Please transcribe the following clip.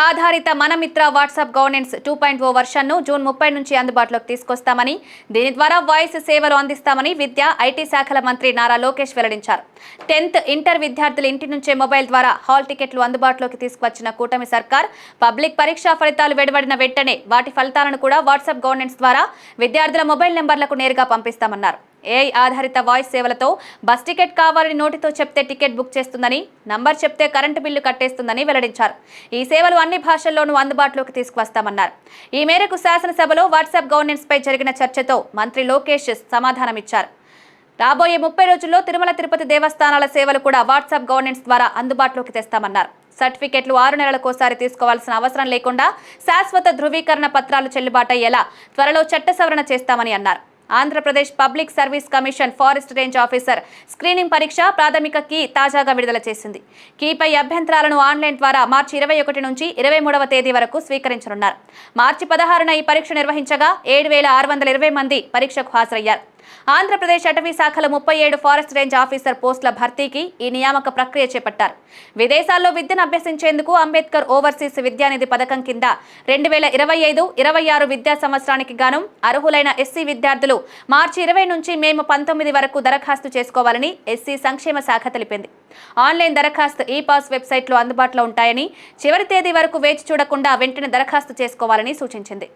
ఆధారిత Mana Mitra WhatsApp governance 2.0 వర్షన్ను June 30 నుంచి అందుబాటులోకి తీసుకొస్తామని, దీని ద్వారా వాయిస్ సేవలు అందిస్తామని విద్యా, ఐటీ శాఖల మంత్రి నారా లోకేష్ వెల్లడించారు. 10th ఇంటర్ విద్యార్థులు ఇంటి నుంచే మొబైల్ ద్వారా హాల్ టికెట్లు అందుబాటులోకి తీసుకువచ్చిన కూటమి సర్కార్ పబ్లిక్ పరీక్షా ఫలితాలు వెలువడిన వెంటనే వాటి ఫలితాలను కూడా వాట్సాప్ గవర్నెన్స్ ద్వారా విద్యార్థుల మొబైల్ నెంబర్లకు నేరుగా పంపిస్తామన్నారు. ఏఐ ఆధారిత వాయిస్ సేవలతో బస్ టికెట్ కావాలని నోటితో చెప్తే టికెట్ బుక్ చేస్తుందని, నంబర్ చెప్తే కరెంటు బిల్లు కట్టేస్తుందని వెల్లడించారు. ఈ సేవలు అన్ని భాషల్లోనూ అందుబాటులోకి తీసుకువస్తామన్నారు. ఈ మేరకు శాసనసభలో వాట్సాప్ గవర్నెన్స్ పై జరిగిన చర్చతో మంత్రి లోకేష్ సమాధానమిచ్చారు. రాబోయే 30 రోజుల్లో తిరుమల తిరుపతి దేవస్థానాల సేవలు కూడా వాట్సాప్ గవర్నెన్స్ ద్వారా అందుబాటులోకి తెస్తామన్నారు. సర్టిఫికెట్లు 6 నెలలకోసారి తీసుకోవాల్సిన అవసరం లేకుండా శాశ్వత ధృవీకరణ పత్రాలు చెల్లుబాటయ్యేలా త్వరలో చట్ట సవరణ చేస్తామని అన్నారు. Andhra Pradesh public service commission forest range officer screening పరీక్ష ప్రాథమిక కీ తాజాగా విడుదల చేసింది. కీపై అభ్యంతరాలను ఆన్లైన్ ద్వారా మార్చి 21 నుంచి 23వ తేదీ వరకు స్వీకరించనున్నారు. మార్చి 16న ఈ పరీక్ష నిర్వహించగా 7,620 మంది పరీక్షకు హాజరయ్యారు. ఆంధ్రప్రదేశ్ అటవీ శాఖలో 37 ఫారెస్ట్ రేంజ్ ఆఫీసర్ పోస్టుల భర్తీకి ఈ నియామక ప్రక్రియ చేపట్టారు. విదేశాల్లో విద్యను అభ్యసించేందుకు అంబేద్కర్ ఓవర్సీస్ విద్యానిధి పథకం కింద 2025-26 విద్యా సంవత్సరానికి గాను అర్హులైన ఎస్సీ విద్యార్థులు మార్చి 20 నుంచి మే 19 వరకు దరఖాస్తు చేసుకోవాలని ఎస్సీ సంక్షేమ శాఖ తెలిపింది. ఆన్లైన్ దరఖాస్తు ఈ-పాస్ వెబ్సైట్లో అందుబాటులో ఉంటాయని, చివరి తేదీ వరకు వేచి చూడకుండా వెంటనే దరఖాస్తు చేసుకోవాలని సూచించింది.